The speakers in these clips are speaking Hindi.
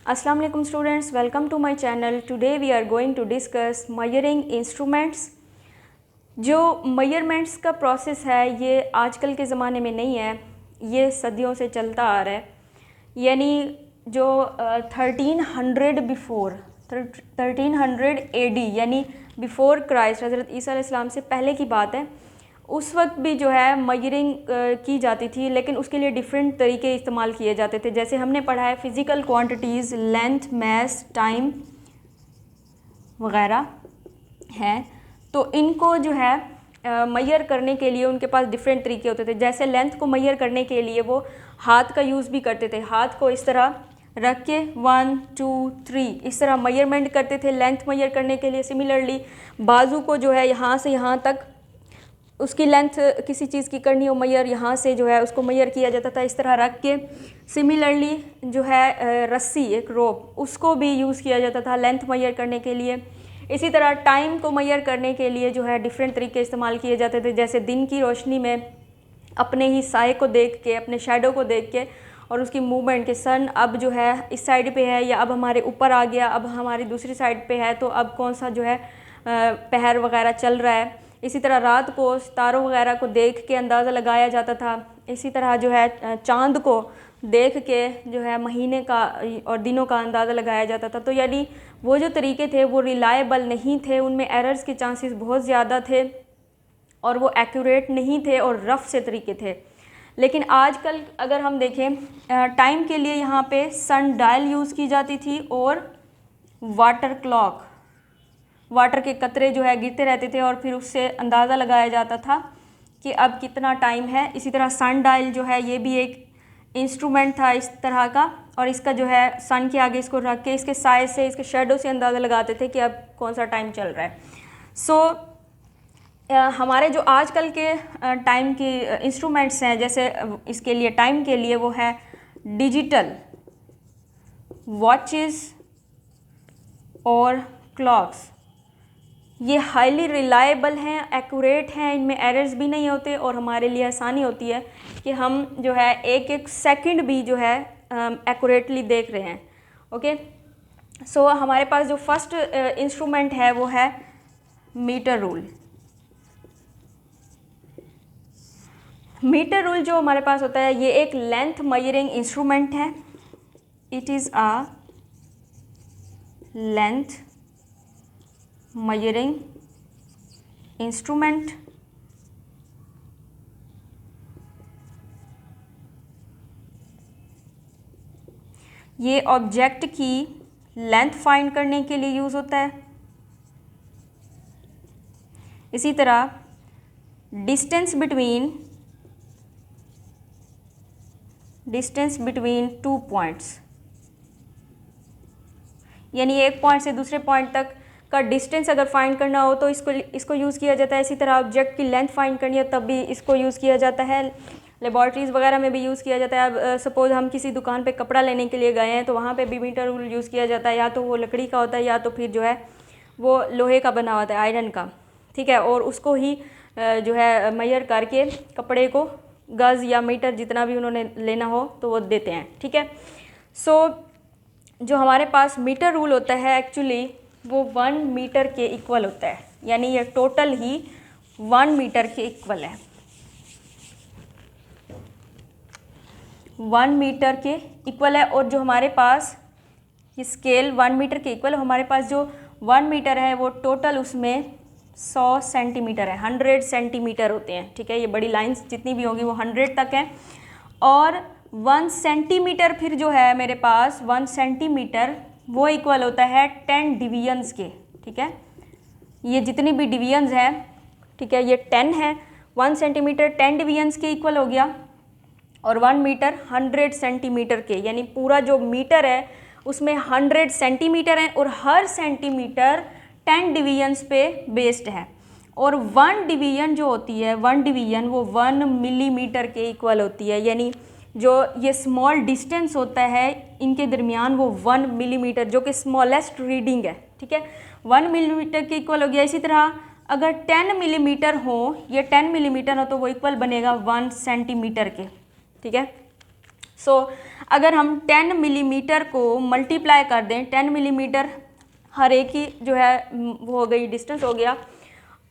अस्सलाम वालेकुम students, welcome to my channel. Today we are going to discuss measuring instruments. जो मेजरमेंट्स का प्रोसेस है ये आजकल के ज़माने में नहीं है, ये सदियों से चलता आ रहा है। यानी जो 1300 बिफ़ोर 1300 AD यानी बिफ़ोर क्राइस्ट, हज़रत ईसा अलैहिस्सलाम से पहले की बात है। उस वक्त भी जो है मेजरिंग की जाती थी, लेकिन उसके लिए डिफरेंट तरीके इस्तेमाल किए जाते थे। जैसे हमने पढ़ा है फ़िज़िकल क्वांटिटीज़, लेंथ, मास, टाइम वगैरह हैं, तो इनको जो है मेजर करने के लिए उनके पास डिफरेंट तरीके होते थे। जैसे लेंथ को मेजर करने के लिए वो हाथ का यूज़ भी करते थे। हाथ को इस तरह रख के 1 2 3 इस तरह मेजरमेंट करते थे लेंथ मेजर करने के लिए। सिमिलरली बाजू को जो है यहाँ से यहाँ तक उसकी लेंथ किसी चीज़ की करनी हो मेजर, यहाँ से जो है उसको मेजर किया जाता था इस तरह रख के। सिमिलरली जो है रस्सी, एक रोप, उसको भी यूज़ किया जाता था लेंथ मेजर करने के लिए। इसी तरह टाइम को मेजर करने के लिए जो है डिफरेंट तरीके इस्तेमाल किए जाते थे। जैसे दिन की रोशनी में अपने ही साए को देख के, अपने शैडो को देख के और उसकी मूवमेंट के, सन अब जो है इस साइड पे है या अब हमारे ऊपर आ गया, अब हमारी दूसरी साइड पे है, तो अब कौन सा जो है पहर वगैरह चल रहा है। इसी तरह रात को सितारों वगैरह को देख के अंदाज़ा लगाया जाता था। इसी तरह जो है चाँद को देख के जो है महीने का और दिनों का अंदाज़ा लगाया जाता था। तो यानी वो जो तरीके थे वो रिलायबल नहीं थे, उनमें एरर्स के चांसेस बहुत ज़्यादा थे और वो एक्यूरेट नहीं थे और रफ़ से तरीके थे। लेकिन आजकल अगर हम देखें, टाइम के लिए यहाँ पे सन डायल यूज़ की जाती थी और वाटर क्लॉक, वाटर के कतरे जो है गिरते रहते थे और फिर उससे अंदाज़ा लगाया जाता था कि अब कितना टाइम है। इसी तरह सन डायल जो है ये भी एक इंस्ट्रूमेंट था इस तरह का, और इसका जो है सन के आगे इसको रख के इसके साइज से, इसके शेडो से अंदाज़ा लगाते थे कि अब कौन सा टाइम चल रहा है। हमारे जो आजकल के टाइम की इंस्ट्रूमेंट्स हैं, जैसे इसके लिए टाइम के लिए वो है डिजिटल वॉचेस और क्लॉक्स। ये हाईली रिलायबल हैं, एक्यूरेट हैं, इनमें एरर्स भी नहीं होते और हमारे लिए आसानी होती है कि हम जो है एक एक सेकंड भी जो है एक्यूरेटली देख रहे हैं। ओके, सो हमारे पास जो फर्स्ट इंस्ट्रूमेंट है वो है मीटर रूल। मीटर रूल जो हमारे पास होता है ये एक लेंथ मेजरिंग इंस्ट्रूमेंट है। It is a length measuring instrument. ये ऑब्जेक्ट की लेंथ फाइंड करने के लिए यूज़ होता है। इसी तरह डिस्टेंस बिटवीन 2 पॉइंट्स, यानी एक पॉइंट से दूसरे पॉइंट तक का डिस्टेंस अगर फाइंड करना हो तो इसको यूज़ किया जाता है। इसी तरह ऑब्जेक्ट की लेंथ फाइंड करनी है तब भी इसको यूज़ किया जाता है। लेबॉर्ट्रीज़ वगैरह में भी यूज़ किया जाता है। अब सपोज़ हम किसी दुकान पे कपड़ा लेने के लिए गए हैं तो वहाँ पे भी मीटर रूल यूज़ किया जाता है। या तो वो लकड़ी का होता है या तो फिर जो है वो लोहे का बना होता है, आयरन का, ठीक है, और उसको ही जो है मेजर करके कपड़े को गज़ या मीटर जितना भी उन्होंने लेना हो तो वो देते हैं, ठीक है। जो हमारे पास मीटर रूल होता है एक्चुअली वो 1 मीटर के इक्वल होता है, यानी ये टोटल ही 1 मीटर के इक्वल है। 1 मीटर के इक्वल है। और जो हमारे पास ये स्केल 1 मीटर के इक्वल, हमारे पास जो 1 मीटर है वो टोटल उसमें 100 सेंटीमीटर है, 100 सेंटीमीटर होते हैं, ठीक है। ये बड़ी लाइंस जितनी भी होंगी वो 100 तक हैं। और 1 सेंटीमीटर फिर जो है मेरे पास 1 सेंटीमीटर वो इक्वल होता है 10 डिवीजन्स के, ठीक है। ये जितनी भी डिवीजन्स हैं, ठीक है, ये 10 है। 1 सेंटीमीटर 10 डिवीजन्स के इक्वल हो गया और 1 मीटर 100 सेंटीमीटर के, यानी पूरा जो मीटर है उसमें 100 सेंटीमीटर हैं और हर सेंटीमीटर 10 डिवीजन्स पे बेस्ड है। और 1 डिवीजन जो होती है, 1 डिवीजन वो 1 मिलीमीटर के इक्वल होती है। यानी जो ये स्मॉल डिस्टेंस होता है इनके दरमियान वो 1 मिलीमीटर, जो कि स्मॉलेस्ट रीडिंग है, ठीक है, 1 मिलीमीटर के इक्वल हो गया। इसी तरह अगर 10 मिलीमीटर हो, ये 10 मिलीमीटर हो तो वो इक्वल बनेगा 1 सेंटीमीटर के, ठीक है। सो अगर हम 10 मिलीमीटर को मल्टीप्लाई कर दें, 10 मिलीमीटर हर एक ही जो है वो हो गई डिस्टेंस हो गया,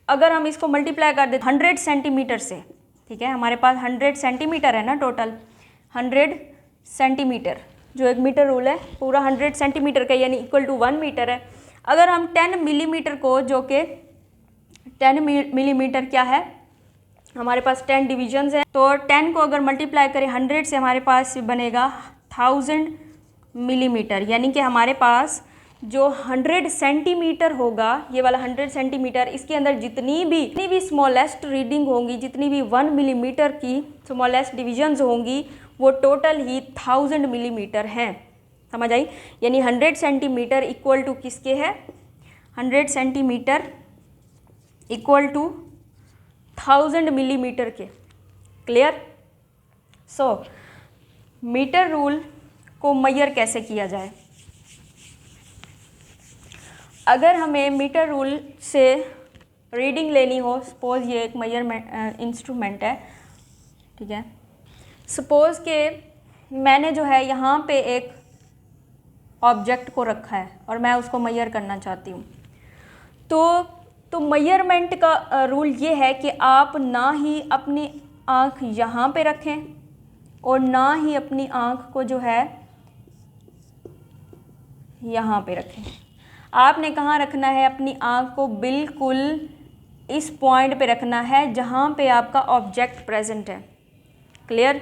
अगर हम इसको मल्टीप्लाई कर दें 100 सेंटीमीटर से, ठीक है, हमारे पास 100 सेंटीमीटर है ना टोटल, 100 सेंटीमीटर जो एक मीटर रूल है पूरा 100 सेंटीमीटर का यानी इक्वल टू 1 मीटर है। अगर हम 10 मिलीमीटर को, जो कि 10 मिलीमीटर क्या है, हमारे पास 10 डिविजन्स हैं, तो 10 को अगर मल्टीप्लाई करें 100 से हमारे पास बनेगा 1000 मिलीमीटर, यानी कि हमारे पास जो 100 सेंटीमीटर होगा, ये वाला 100 सेंटीमीटर, इसके अंदर जितनी भी स्मॉलेस्ट रीडिंग होंगी, जितनी भी 1 मिलीमीटर की स्मॉलेस्ट डिविजन्स होंगी, वो टोटल ही 1000 मिलीमीटर हैं। समझ आई? यानी 100 सेंटीमीटर इक्वल टू किसके है, 100 सेंटीमीटर इक्वल टू 1000 मिलीमीटर के। क्लियर? सो मीटर रूल को मेजर कैसे किया जाए? अगर हमें मीटर रूल से रीडिंग लेनी हो, सपोज़ ये एक मेजरमेंट इंस्ट्रूमेंट है, ठीक है, सपोज़ के मैंने जो है यहाँ पे एक ऑब्जेक्ट को रखा है और मैं उसको मेजर करना चाहती हूँ, तो मेजरमेंट का रूल ये है कि आप ना ही अपनी आँख यहाँ पे रखें और ना ही अपनी आँख को जो है यहाँ पे रखें। आपने कहाँ रखना है? अपनी आँख को बिल्कुल इस पॉइंट पे रखना है जहाँ पे आपका ऑब्जेक्ट प्रेजेंट है। क्लियर?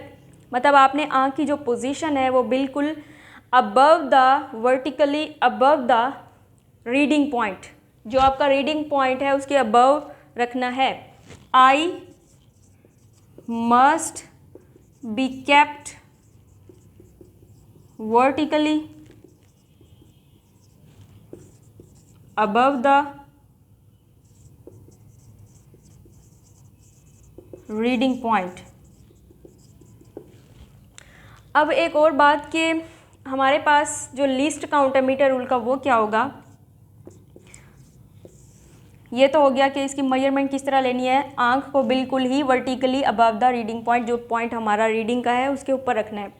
मतलब आपने आँख की जो पोजीशन है वो बिल्कुल above the, vertically above the reading point, जो आपका रीडिंग पॉइंट है उसके अबव रखना है। I must be kept vertically above the reading point। अब एक और बात कि हमारे पास जो लीस्ट काउंट है मीटर रूल का वो क्या होगा? ये तो हो गया कि इसकी मेजरमेंट किस तरह लेनी है, आंख को बिल्कुल ही vertically above the reading point, जो पॉइंट हमारा रीडिंग का है उसके ऊपर रखना है।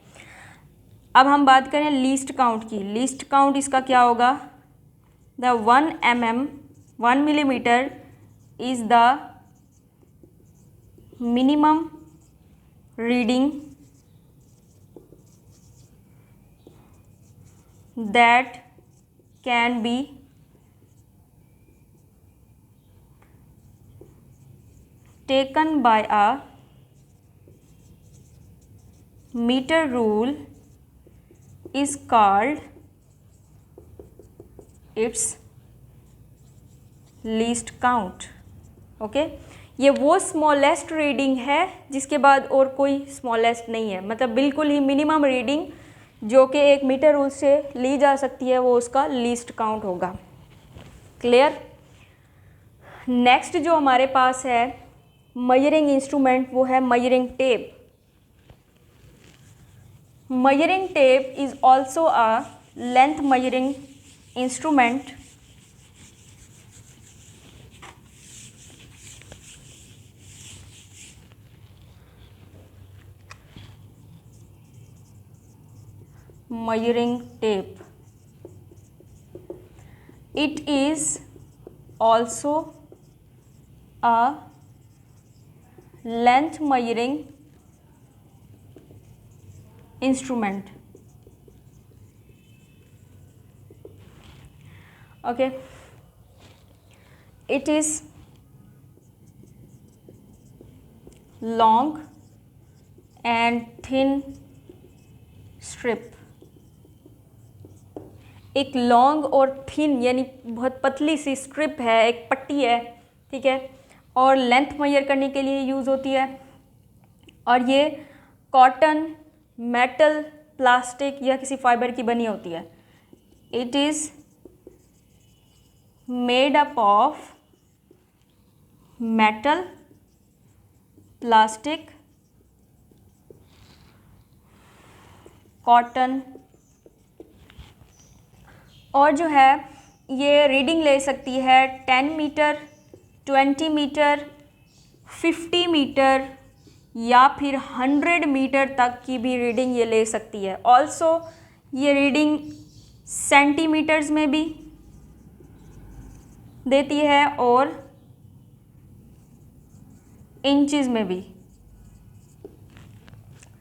अब हम बात करें लीस्ट काउंट की। लीस्ट काउंट इसका क्या होगा? The 1 mm, 1 millimeter is the minimum reading that can be taken by a meter rule is called it's least count. Okay, ये वो स्मॉलेस्ट रीडिंग है जिसके बाद और कोई स्मॉलेस्ट नहीं है, मतलब बिल्कुल ही मिनिमम रीडिंग जो कि एक मीटर रूल से ली जा सकती है, वो उसका लीस्ट काउंट होगा। क्लियर? नेक्स्ट जो हमारे पास है मेजरिंग इंस्ट्रूमेंट, वो है measuring tape. Measuring tape is also a length measuring instrument measuring tape. It is also a length measuring instrument. Okay, it is long and thin strip। एक लॉन्ग और थिन यानी बहुत पतली सी स्ट्रिप है, एक पट्टी है, ठीक है, और लेंथ मेजर करने के लिए यूज़ होती है। और ये कॉटन, मेटल, प्लास्टिक या किसी फाइबर की बनी होती है। It is made up of metal, plastic, cotton, और जो है ये रीडिंग ले सकती है 10 मीटर, 20 मीटर, 50 मीटर, या फिर 100 मीटर तक की भी रीडिंग ये ले सकती है। ऑल्सो ये रीडिंग सेंटीमीटर्स में भी देती है और इंचेस में भी,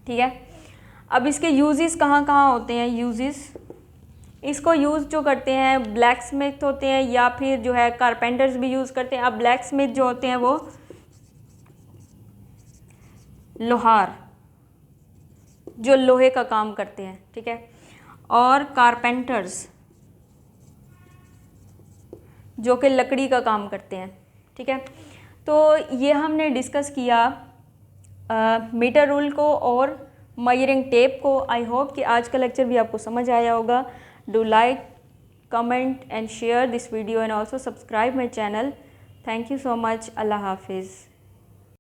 ठीक है। अब इसके यूजेस कहाँ कहाँ होते हैं, यूजेस इसको यूज़ जो करते हैं ब्लैक स्मिथ होते हैं या फिर जो है कारपेंटर्स भी यूज़ करते हैं। अब ब्लैक स्मिथ जो होते हैं वो लोहार, जो लोहे का काम करते हैं, ठीक है, और कारपेंटर्स जो कि लकड़ी का काम करते हैं, ठीक है। तो ये हमने डिस्कस किया मीटर रूल को और मेजरिंग टेप को। आई होप कि आज का लेक्चर भी आपको समझ आया होगा। Do like, comment and share this video and also subscribe my channel. Thank you so much. Allah Hafiz.